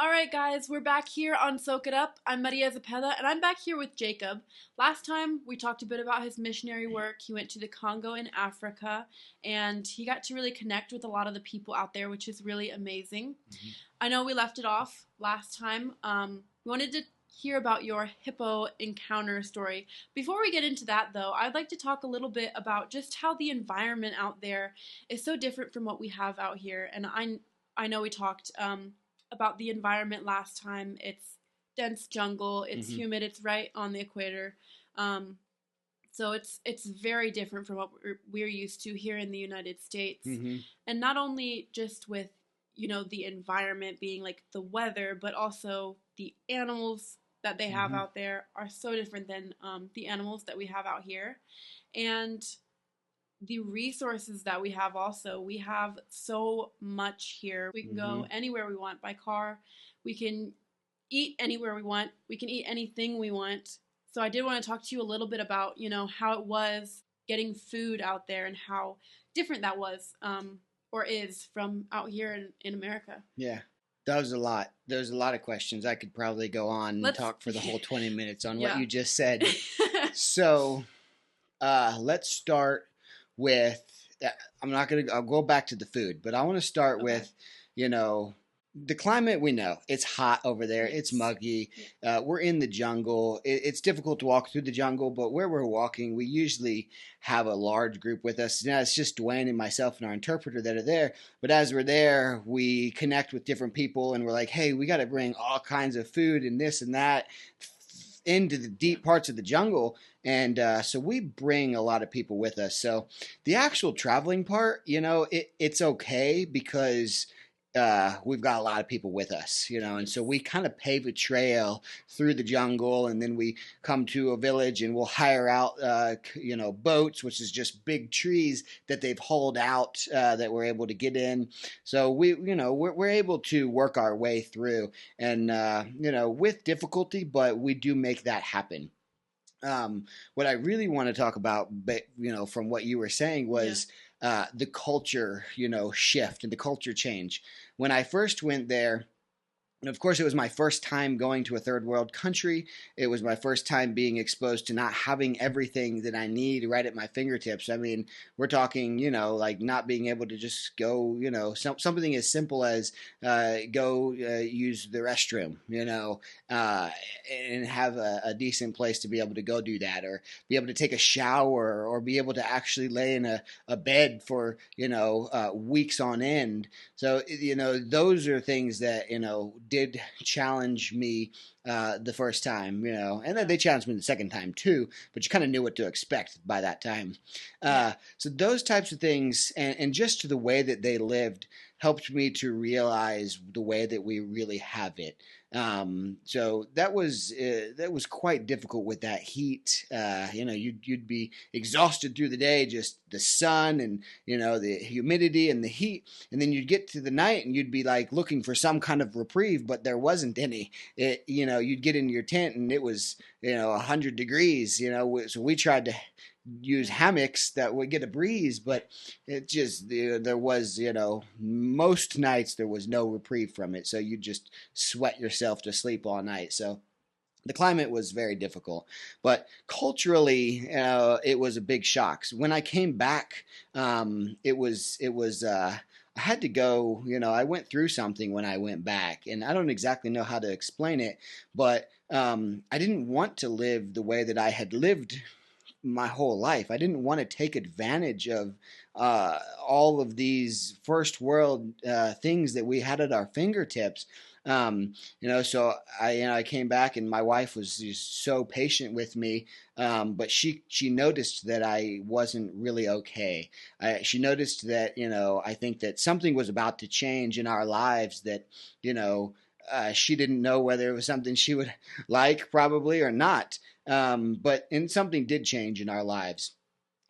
All right, guys, we're back here on Soak It Up. I'm Maria Zepeda, and I'm back here with Jacob. Last time, we talked a bit about his missionary work. He went to the Congo in Africa, and he got to really connect with a lot of the people out there, which is really amazing. Mhm. I know we left it off last time. We wanted to hear about your hippo encounter story. Before we get into that, though, I'd like to talk a little bit about just how the environment out there is so different from what we have out here. And I know we talked about the environment last time. It's dense jungle. It's Mhm. humid. It's right on the equator. Um, so it's very different from what we're used to here in the United States, Mhm. and not only just with the environment being like the weather, but also the animals that they have Mhm. out there are so different than the animals that we have out here, and the resources that we have also. We have so much here. We can go Mhm. anywhere we want by car. We can eat anywhere we want. We can eat anything we want. So I did want to talk to you a little bit about, how it was getting food out there and how different that was or is from out here in America. Yeah. That was a lot. There's a lot of questions. I could probably go on and Let's, talk for the whole 20 minutes on what yeah. you just said. So, let's start with. uh, I'll go back to the food, but I want to start Okay. with, you know, the climate. We know it's hot over there. It's Yes. muggy. Yeah. We're in the jungle. It's difficult to walk through the jungle, but where we're walking, we usually have a large group with us. Now it's just Dwayne and myself and our interpreter that are there. But as we're there, we connect with different people, and we're like, hey, we got to bring all kinds of food and this and that into the Yeah. deep parts of the jungle. And so we bring a lot of people with us. So the actual traveling part, it's okay because we've got a lot of people with us, and so Yes. we kind of pave a trail through the jungle, and then we come to a village and we'll hire out, boats, which is just big trees that they've hauled out that we're able to get in. So we're able to work our way through, and with difficulty, but we do make that happen. What I really want to talk about, but from what you were saying, Yeah. was the culture, shift and the culture change. When I first went there, and of course, it was my first time going to a third world country. It was my first time being exposed to not having everything that I need right at my fingertips. I mean, we're talking, like not being able to just go, something as simple as go use the restroom, and have a decent place to be able to go do that, or be able to take a shower, or be able to actually lay in a bed for, weeks on end. So, those are things that, did challenge me the first time, and then Yeah. they challenged me the second time too, but you kind of knew what to expect by that time. Yeah. So those types of things, and just the way that they lived, helped me to realize the way that we really have it. So that was quite difficult with that heat. You'd be exhausted through the day, just the sun and the humidity and the heat, and then you'd get to the night and you'd be like looking for some kind of reprieve, but there wasn't any. You'd get into your tent and it was 100 degrees. So we tried to use Yeah. hammocks that would get a breeze, but it just there was most nights there was no reprieve from it, so you just sweat yourself to sleep all night. So the climate was very difficult, but culturally, it was a big shock. So when I came back, it was. I had to go. I went through something when I went back, and I don't exactly know how to explain it, but I didn't want to live the way that I had lived my whole life. I didn't want to take advantage of all of these first world things that we had at our fingertips. So I came back and my wife was just so patient with me, but she noticed that I wasn't really okay. She noticed that I think that something was about to change in our lives that you know. She didn't know whether it was something she would like, probably, or not. But and something did change in our lives.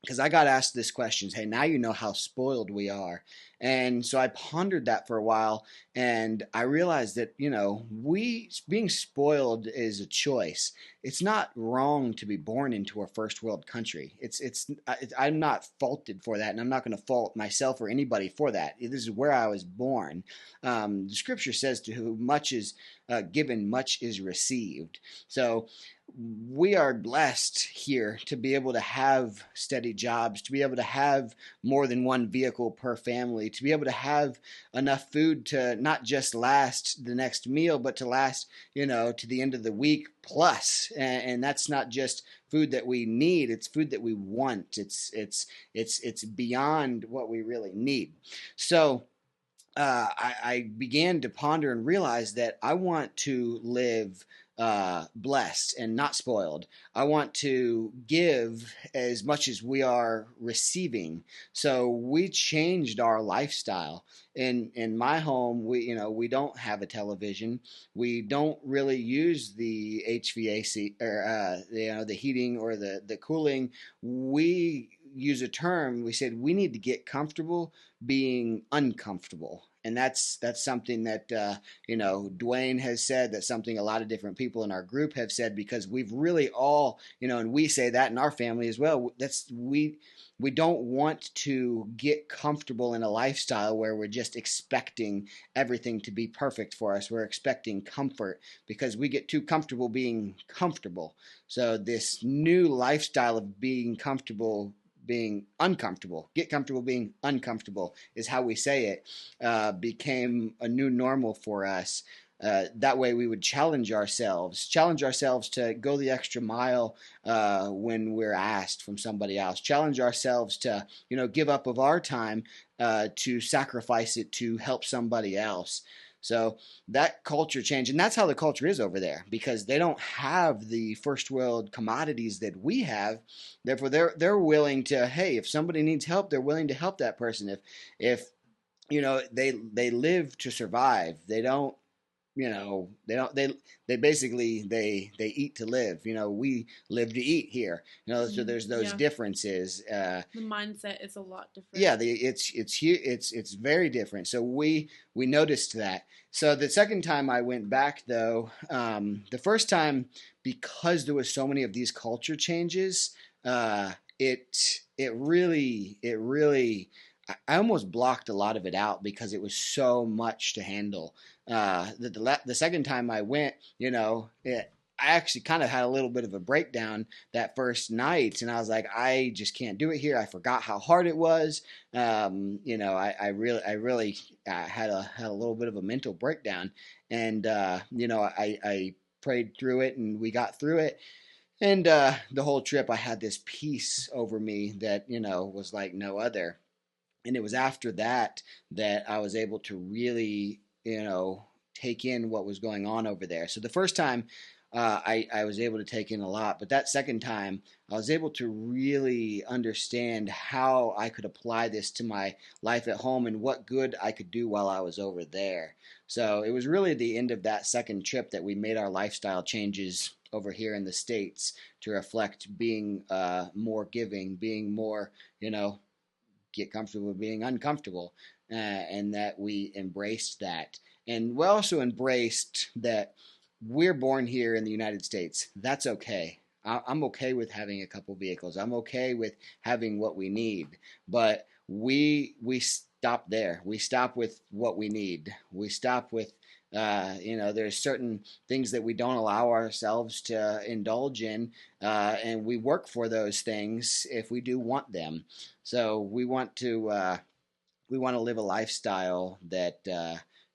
because I got asked this question, hey, now you know how spoiled we are. And so I pondered that for a while, and I realized that, we being spoiled is a choice. It's not wrong to be born into a first world country. I'm not faulted for that, and I'm not going to fault myself or anybody for that. This is where I was born. The scripture says, to whom much is given, much is received. So we are blessed here to be able to have steady jobs, to be able to have more than one vehicle per family, to be able to have enough food to not just last the next meal, but to last, to the end of the week plus. And that's not just food that we need; it's food that we want. It's beyond what we really need. So I began to ponder and realize that I want to live blessed and not spoiled. I want to give as much as we are receiving. So we changed our lifestyle. In my home, we don't have a television. We don't really use the HVAC or the heating or the cooling. We use a term. We said we need to get comfortable being uncomfortable. And that's something that Dwayne has said. That's something a lot of different people in our group have said, because we've really all, and we say that in our family as well. We don't want to get comfortable in a lifestyle where we're just expecting everything to be perfect for us. We're expecting comfort because we get too comfortable being comfortable. So this new lifestyle of being comfortable being uncomfortable, get comfortable being uncomfortable is how we say it, became a new normal for us. That way we would challenge ourselves to go the extra mile when we're asked from somebody else, challenge ourselves to, give up of our time to sacrifice it to help somebody else. So that culture change, and that's how the culture is over there, because they don't have the first world commodities that we have. Therefore, they're willing to, hey, if somebody needs help, they're willing to help that person. If they live to survive. They don't they don't they basically they eat to live. We live to eat here. So there's those differences. The mindset is a lot different. Yeah, it's very different. So we noticed that. So the second time I went back, though, the first time, because there was so many of these culture changes, it really I almost blocked a lot of it out because it was so much to handle. The second time I went, I actually kind of had a little bit of a breakdown that first night, and I was like, I just can't do it here. I forgot how hard it was. I really had a little bit of a mental breakdown, and I prayed through it, and we got through it. And the whole trip, I had this peace over me that was like no other. And it was after that I was able to really, take in what was going on over there. So the first time I was able to take in a lot, but that second time I was able to really understand how I could apply this to my life at home and what good I could do while I was over there. So it was really the end of that second trip that we made our lifestyle changes over here in the States to reflect being more giving, being more, get comfortable with being uncomfortable, and that we embraced that. And we also embraced that we're born here in the United States. That's okay. I'm okay with having a couple vehicles. I'm okay with having what we need. But we stop there. We stop with what we need. We stop with there's certain things that we don't allow ourselves to indulge in, and we work for those things if we do want them. So we want to live a lifestyle that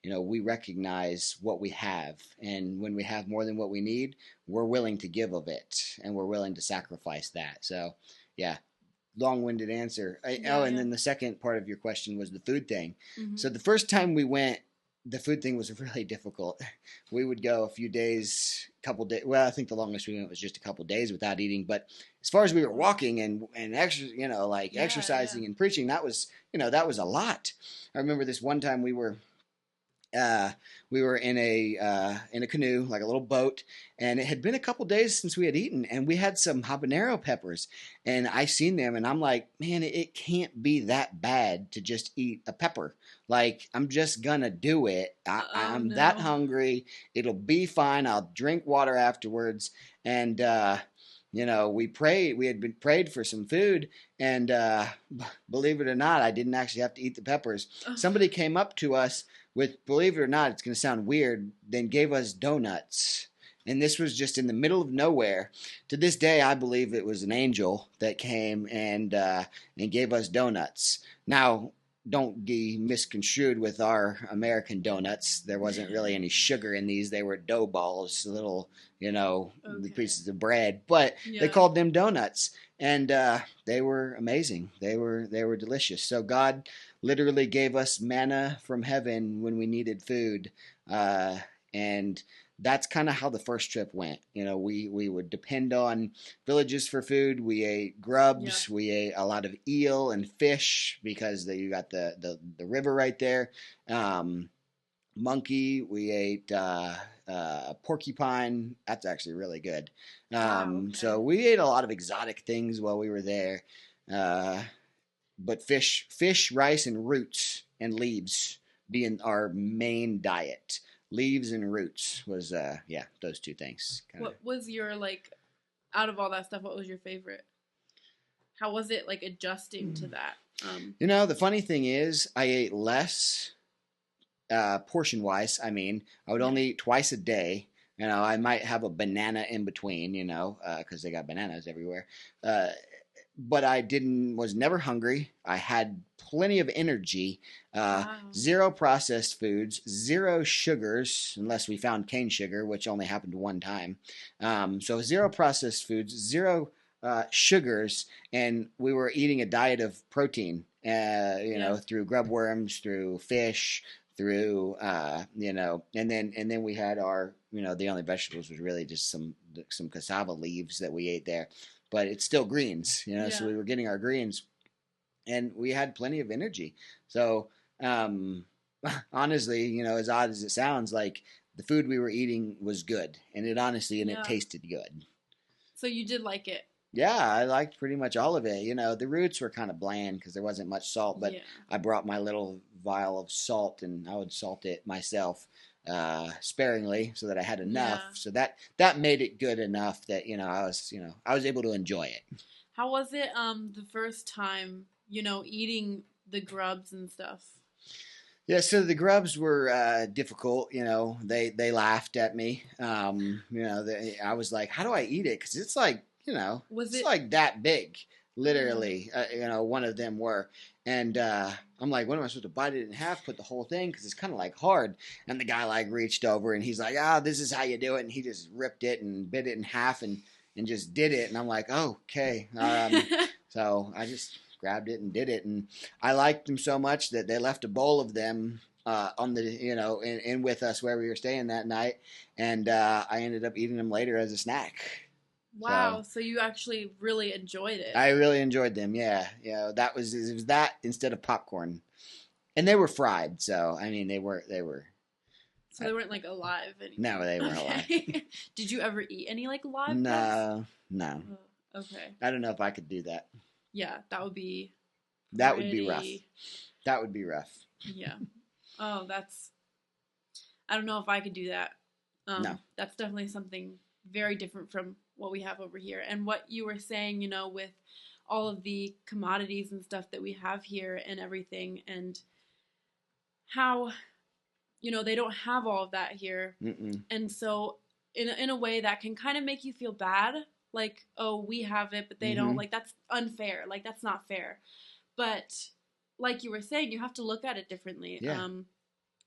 we recognize what we have, and when we have more than what we need, we're willing to give of it, and we're willing to sacrifice that. So, yeah. Long-winded answer. And then the second part of your question was the food thing. Mm-hmm. So the first time we went, the food thing was really difficult. We would go a few days, couple days. Well, I think the longest we went was just a couple days without eating. But as far as we were walking and exercising and preaching, that was a lot. I remember this one time we were uh, we were in a canoe, like a little boat, and it had been a couple days since we had eaten, and we had some habanero peppers, and I seen them, and I'm like, man, it can't be that bad to just eat a pepper. Like, I'm just gonna do it. Oh I'm that no. hungry. It'll be fine. I'll drink water afterwards, and we prayed. We had been prayed for some food, and believe it or not, I didn't actually have to eat the peppers. Somebody came up to us with, believe it or not, it's going to sound weird, then gave us donuts. And this was just in the middle of nowhere. To this day, I believe it was an angel that came and gave us donuts. Now, don't be misconstrued with our American donuts. There wasn't really any sugar in these. They were dough balls, little, Okay. pieces of bread. But they Yeah. called them donuts, and they were amazing. They were delicious. So God literally gave us manna from heaven when we needed food, and that's kind of how the first trip went. We would depend on villages for food. We ate Yeah. grubs. We ate a lot of eel and fish because you got the river right there. Monkey. We ate porcupine. That's actually really good. Wow. So Okay. we ate a lot of exotic things while we were there. Uh, but fish, rice, and roots and leaves being our main diet. Leaves and roots was those two things. Kind of. What was your like out of all that stuff? What was your favorite? How was it like adjusting to that? The funny thing is, I ate less portion wise. I mean, I would Yeah. only eat twice a day. I might have a banana in between. Because they got bananas everywhere. Uh, but I was never hungry. I had plenty of energy. Wow. Zero processed foods, zero sugars, unless we found cane sugar, which only happened one time. So zero processed foods, zero sugars, and we were eating a diet of protein. Yeah. Through grub worms, through fish, through and then we had our the only vegetables was really just some cassava leaves that we ate there, but it's still greens, so Yeah. we were getting our greens, and we had plenty of energy. So honestly, as odd as it sounds, like the food we were eating was good, and it Yeah. tasted good. So you did like it. Yeah, I liked pretty much all of it. The roots were kind of bland because there wasn't much salt, but Yeah. I brought my little vial of salt, and I would salt it myself sparingly so that I had enough. Yeah. So that made it good enough that I was able to enjoy it. How was it the first time, eating the grubs and stuff? Yeah, so the grubs were difficult. They laughed at me. I was like, "How do I eat it?" Because it's like Was it's it like that big, uh, literally. One of them were, and I'm like, "What am I supposed to bite it in half? Put the whole thing? Because it's kind of like hard." And the guy like reached over and he's like, "Ah, this is how you do it." And he just ripped it and bit it in half and just did it. And I'm like, "Oh, okay." So I just grabbed it and did it, and I liked them so much that they left a bowl of them on the in with us where we were staying that night, and I ended up eating them later as a snack. So Wow, so you actually really enjoyed it. I really enjoyed them. Yeah, it was that instead of popcorn, and they were fried. So I mean, they were. So they weren't like alive No, anymore. they weren't alive. Okay. Did you ever eat any like live grubs? No, no. Oh, okay. I don't know if I could do that. Yeah, that would be That would be rough. pretty. That would be rough. Yeah. Oh, that's. I don't know if I could do that. No. That's definitely something very different from what we have over here. And what you were saying, with all of the commodities and stuff that we have here and everything, and how, they don't have all of that here. Mm-mm. And so, in a way, that can kind of make you feel bad. Like, oh, we have it, but they don't. Mm-hmm. Like, that's unfair. Like, that's not fair. But, like you were saying, you have to look at it differently. Yeah.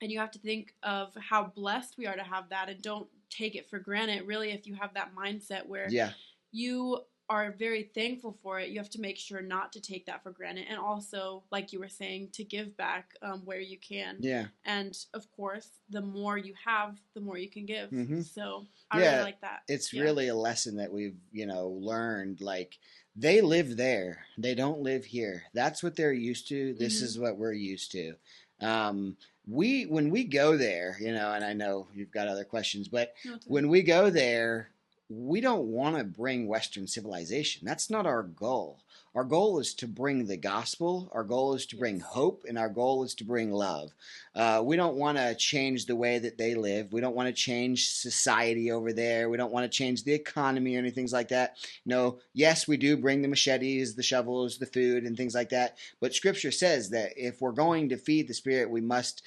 And you have to think of how blessed we are to have that, and don't take it for granted. Really, if you have that mindset where Yeah. you are very thankful for it, you have to make sure not to take that for granted, and also, like you were saying, to give back where you can. Yeah. And of course, the more you have, the more you can give. Mm-hmm. So I really like that. It's Yeah. really a lesson that we've learned. Like, they live there, they don't live here. That's what they're used to. This Mhm. is what we're used to. Um, when we go there, and I know you've got other questions, but No, it's okay. when we go there, we don't want to bring Western civilization. That's not our goal. Our goal is to bring the gospel. Our goal is to bring Yes. hope, and our goal is to bring love. We don't want to change the way that they live. We don't want to change society over there. We don't want to change the economy or anything like that. No, yes, we do bring the machetes, the shovels, the food, and things like that. But Scripture says that if we're going to feed the spirit, we must,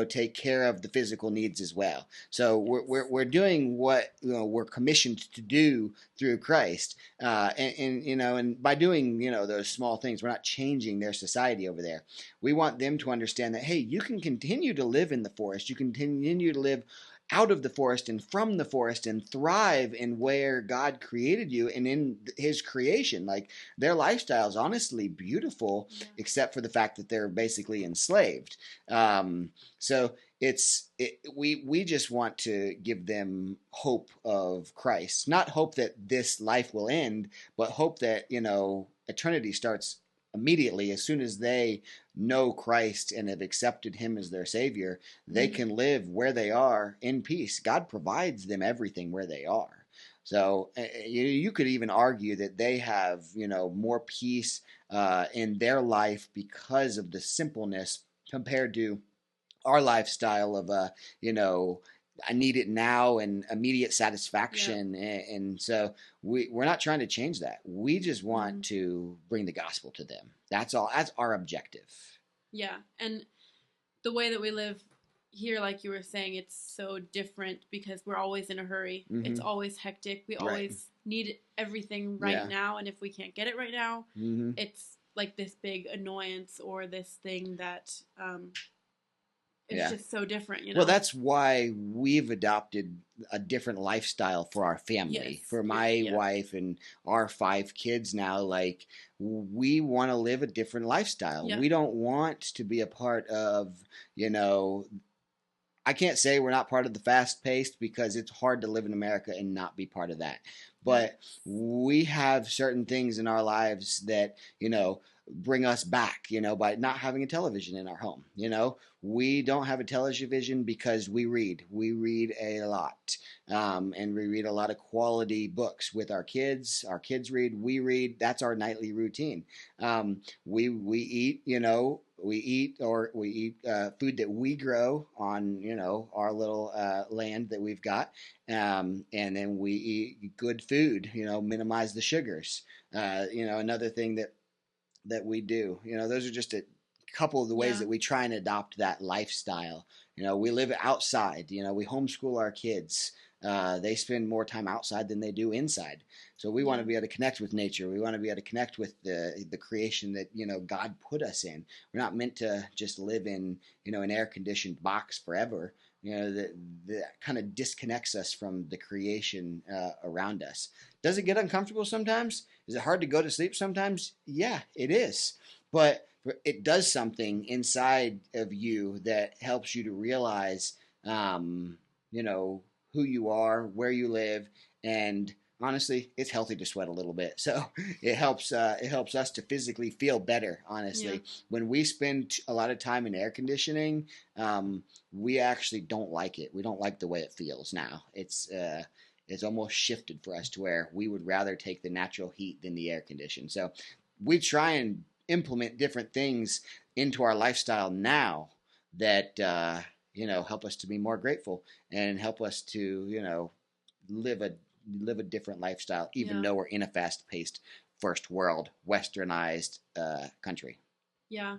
take care of the physical needs as well. So we're doing what we're commissioned to do through Christ, and by doing those small things, we're not changing their society over there. We want them to understand that, hey, you can continue to live in the forest, you can continue to live out of the forest and from the forest and thrive in where God created you and in His creation. Like, their lifestyle is honestly beautiful, Yeah. except for the fact that they're basically enslaved. So we just want to give them hope of Christ, not hope that this life will end, but hope that eternity starts immediately. As soon as they know Christ and have accepted Him as their Savior, they can live where they are in peace. God provides them everything where they are. So you could even argue that they have more peace in their life because of the simpleness compared to our lifestyle of I need it now and immediate satisfaction. And so we're not trying to change that. We just want to bring the gospel to them. That's all. That's our objective. Yeah, and the way that we live here, like you were saying, it's so different because we're always in a hurry. It's always hectic. We always need everything right now, and if we can't get it right now, it's like this big annoyance or this thing that it's just so different, Well, that's why we've adopted a different lifestyle for our family. Yes. For my wife and our 5 kids now, like, we want to live a different lifestyle. Yeah. We don't want to be a part of, I can't say we're not part of the fast paced because it's hard to live in America and not be part of that. But we have certain things in our lives that, bring us back, by not having a television in our home. We don't have a television because we read. We read a lot. And we read a lot of quality books with our kids. Our kids read, we read. That's our nightly routine. We eat, we eat food that we grow on, our little land that we've got. And then we eat good food, minimize the sugars. Another thing that we do, those are just a couple of the ways that we try and adopt that lifestyle. We live outside, we homeschool our kids. They spend more time outside than they do inside. So we want to be able to connect with nature. We want to be able to connect with the creation that, God put us in. We're not meant to just live in, an air-conditioned box forever. That kind of disconnects us from the creation around us. Does it get uncomfortable sometimes? Is it hard to go to sleep sometimes? Yeah, it is. But it does something inside of you that helps you to realize, who you are, where you live, and honestly, it's healthy to sweat a little bit. So it helps us to physically feel better, honestly. When we spend a lot of time in air conditioning, we actually don't like it. We don't like the way it feels now. It's almost shifted for us to where we would rather take the natural heat than the air condition. So we try and implement different things into our lifestyle now that help us to be more grateful and help us to live a different lifestyle, even though we're in a fast-paced, first world, westernized country. Yeah.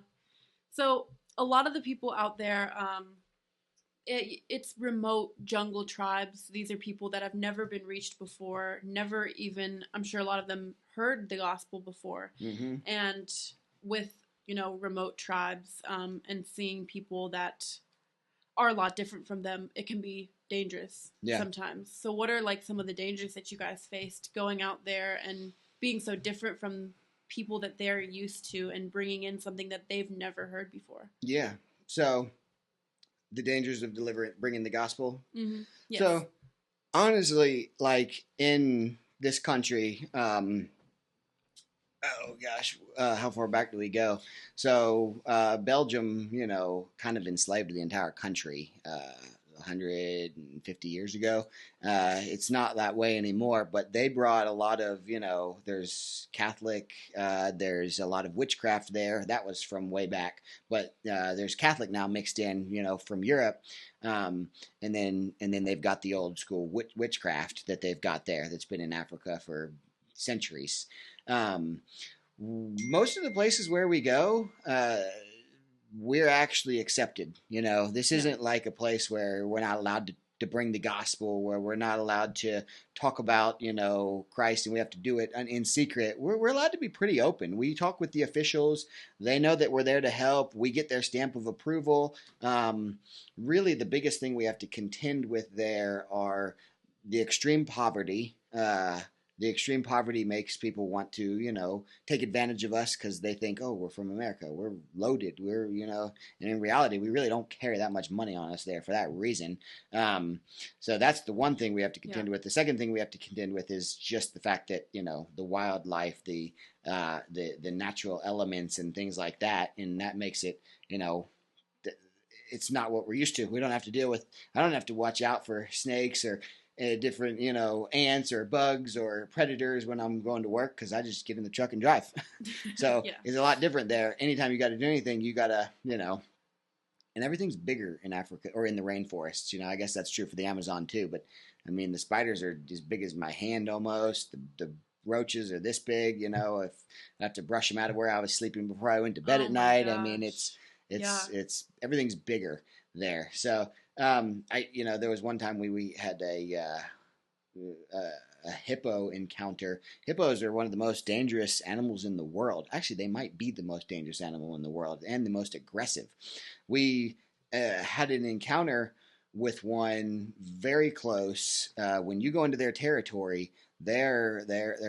So a lot of the people out there, it's remote jungle tribes. These are people that have never been reached before, never even, I'm sure a lot of them heard the gospel before. And with, remote tribes and seeing people that are a lot different from them, it can be dangerous sometimes. So what are like some of the dangers that you guys faced going out there and being so different from people that they're used to and bringing in something that they've never heard before? Yeah. So the dangers of bringing the gospel. Yes. So honestly, like in this country, Oh gosh, how far back do we go? So Belgium, kind of enslaved the entire country 150 years ago. It's not that way anymore, but they brought a lot of, there's Catholic, there's a lot of witchcraft there. That was from way back, but there's Catholic now mixed in, from Europe. And then they've got the old school witchcraft that they've got there that's been in Africa for centuries. Um, Most of the places where we go, we're actually accepted. This Yeah. isn't like a place where we're not allowed to bring the gospel, where we're not allowed to talk about, Christ, and we have to do it in secret. We're allowed to be pretty open. We talk with the officials. They know that we're there to help. We get their stamp of approval. Really, the biggest thing we have to contend with there are the extreme poverty. The extreme poverty makes people want to, take advantage of us because they think, oh, we're from America, we're loaded, and in reality, we really don't carry that much money on us there for that reason. So that's the one thing we have to Yeah. contend with. The second thing we have to contend with is just the fact that, the wildlife, the natural elements and things like that, and that makes it, it's not what we're used to. We don't have to deal with. I don't have to watch out for snakes or different, ants or bugs or predators when I'm going to work because I just get in the truck and drive. So Yeah. it's a lot different there. Anytime you got to do anything, you got to, and everything's bigger in Africa or in the rainforests. I guess that's true for the Amazon too. But I mean, the spiders are as big as my hand almost. The roaches are this big. If I have to brush them out of where I was sleeping before I went to bed Oh at my night, I mean, gosh. Yeah. it's everything's bigger there. So there was one time we had a hippo encounter. Hippos are one of the most dangerous animals in the world. Actually, they might be the most dangerous animal in the world and the most aggressive. We had an encounter with one very close. When you go into their territory, they're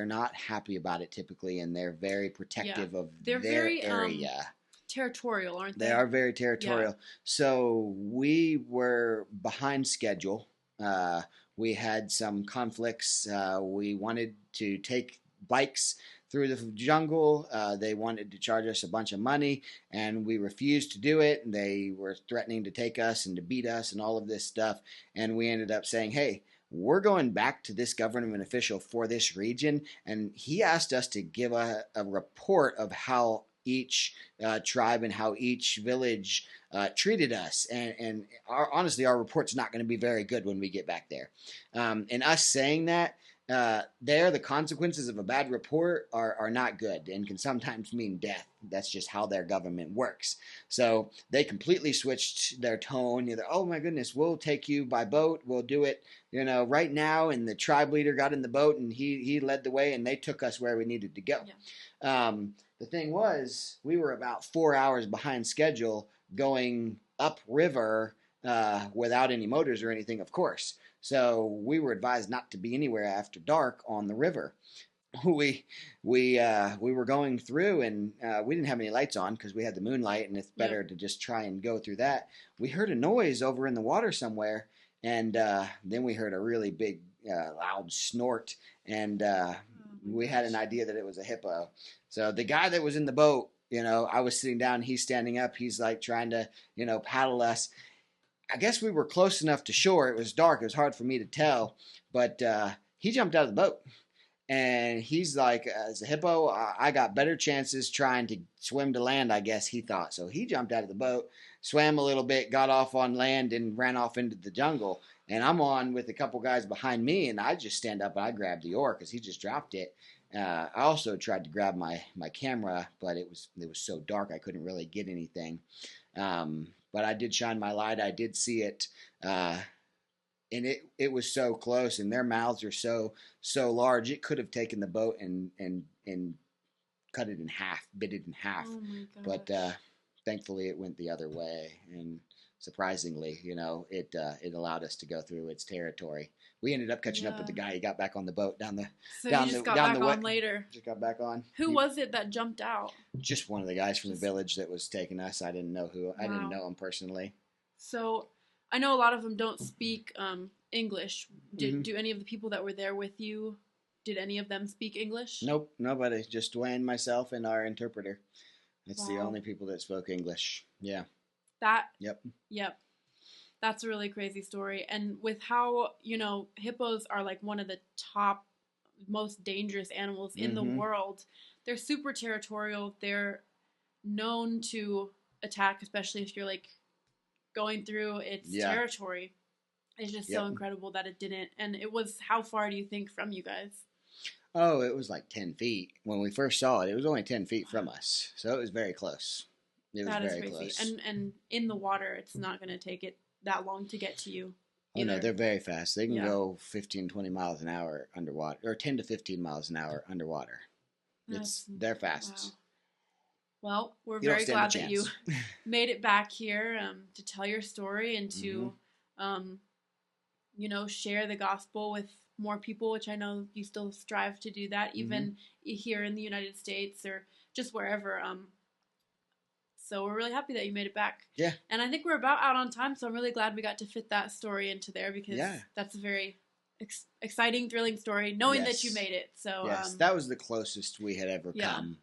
not happy about it typically, and they're very Yeah. protective of They're their very area. territorial, aren't They they? are very Yeah. territorial. So we were behind schedule. Uh, we had some conflicts. We wanted to take bikes through the jungle. They wanted to charge us a bunch of money, and we refused to do it. They were threatening to take us and to beat us and all of this stuff. And we ended up saying, hey, we're going back to this government official for this region. And he asked us to give a report of how each tribe and how each village treated us. And honestly, our report's not going to be very good when we get back there. And us saying that, the consequences of a bad report are not good and can sometimes mean death. That's just how their government works. So they completely switched their tone. Oh my goodness, we'll take you by boat. We'll do it, right now. And the tribe leader got in the boat and he led the way and they took us where we needed to go. Yeah. The thing was, we were about 4 hours behind schedule going upriver without any motors or anything, of course. So we were advised not to be anywhere after dark on the river. We were going through and we didn't have any lights on because we had the moonlight and it's Yeah. better to just try and go through that. We heard a noise over in the water somewhere, and then we heard a really big loud snort, and Oh my we had an gosh. idea that it was a hippo. So the guy that was in the boat, I was sitting down, he's standing up, he's like trying to, paddle us. I guess we were close enough to shore. It was dark, it was hard for me to tell, but he jumped out of the boat. And he's like, as a hippo, I got better chances trying to swim to land, I guess he thought. So he jumped out of the boat, swam a little bit, got off on land, and ran off into the jungle. And I'm on with a couple guys behind me, and I just stand up and I grab the oar because he just dropped it. I also tried to grab my camera, but it was so dark I couldn't really get anything. But I did shine my light. I did see it. And it was so close, and their mouths are so large. It could have taken the boat and cut it in half, bit it in half. Oh my But gosh. thankfully, it went the other way, and surprisingly, it allowed us to go through its territory. We ended up catching up with Yeah. the guy. He got back on the boat So you just got down back the on way. later. Just got back on. Who was it that jumped out? Just one of the guys from the Just village that was taking us. I didn't know who. I didn't wow. know him personally. So I know a lot of them don't speak English. Mm-hmm. Do any of the people that were there with you did any of them speak English? Nope, nobody. Just Dwayne, myself, and our interpreter. That's the Wow. only people that spoke English. Yeah. That, Yep. yep. That's a really crazy story. And with how, hippos are like one of the top, most dangerous animals in the Mm-hmm. world, they're super territorial. They're known to attack, especially if you're like going through its Yeah. territory. It's just so Yep. incredible that it didn't. And it was, how far do you think from you guys? Oh, it was like 10 feet. When we first saw it, it was only 10 feet from us. So it was very close. It was That is very crazy. close. And in the water, it's not going to take it that long to get to you Oh, no, either. they're very fast. They can Yeah. go 15, 20 miles an hour underwater, or 10 to 15 miles an hour underwater. They're fast. Wow. Well, we're You don't very stand a glad that you chance. made it back here to tell your story and Mm-hmm. to, share the gospel with more people, which I know you still strive to do that, Mm-hmm. even here in the United States or just wherever. So we're really happy that you made it back. Yeah. And I think we're about out on time, so I'm really glad we got to fit that story into there because Yeah. that's a very exciting, thrilling story, knowing that you Yes. made it. So Yes, that was the closest we had ever Yeah. come.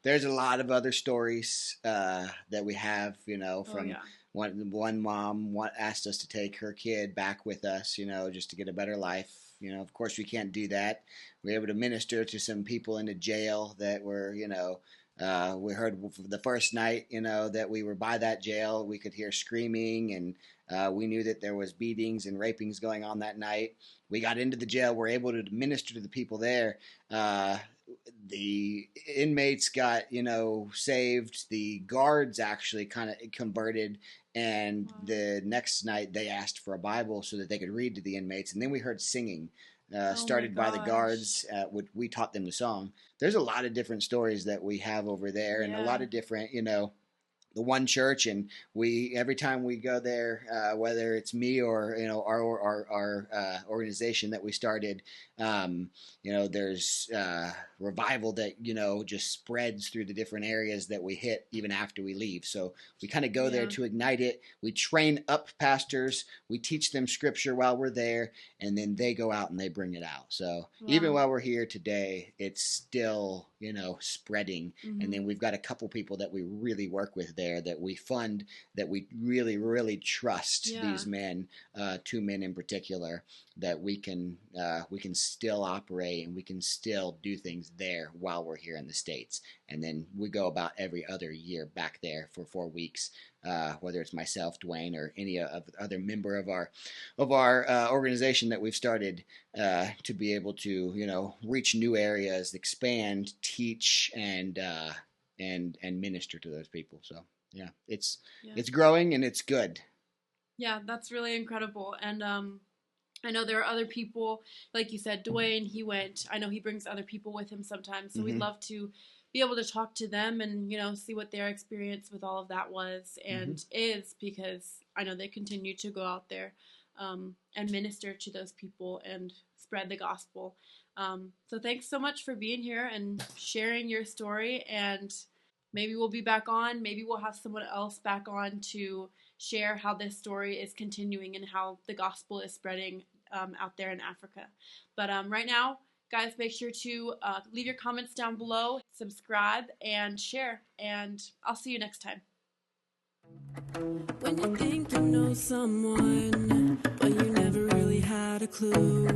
There's a lot of other stories that we have. oh From yeah, one mom asked us to take her kid back with us. Just to get a better life. Of course we can't do that. We were able to minister to some people in the jail that were. We heard the first night. That we were by that jail. We could hear screaming and. We knew that there was beatings and rapings going on that night. We got into the jail. We're able to minister to the people there. The inmates got, saved. The guards actually kind of converted. And wow. the next night they asked for a Bible so that they could read to the inmates. And then we heard singing. Oh Started my by the gosh. guards, which we taught them the song. There's a lot of different stories that we have over there, and a Yeah. lot of different, the one church, and we every time we go there, whether it's me or our organization that we started, there's revival that just spreads through the different areas that we hit even after we leave. So we kind of go there Yeah. to ignite it. We train up pastors. We teach them scripture while we're there, and then they go out and they bring it out. So even Wow. while we're here today, it's still spreading. Mhm. And then we've got a couple people that we really work with there that we fund, that we really, really trust. Yeah. These men, two men in particular, that we can still operate and we can still do things there while we're here in the States. And then we go about every other year back there for 4 weeks, whether it's myself, Dwayne, or any other member of our organization that we've started, to be able to reach new areas, expand, teach, and minister to those people. So yeah, it's growing and it's good. Yeah, that's really incredible. And I know there are other people, like you said, Dwayne, he went. I know he brings other people with him sometimes. So we'd Mhm. love to be able to talk to them and, see what their experience with all of that was and is, because I know they continue to go out there and minister to those people and spread the gospel. So thanks so much for being here and sharing your story. And maybe we'll be back on. Maybe we'll have someone else back on to share how this story is continuing and how the gospel is spreading out there in Africa. But right now, guys, make sure to leave your comments down below, subscribe, and share. And I'll see you next time. When you think you know someone, but you never really had a clue.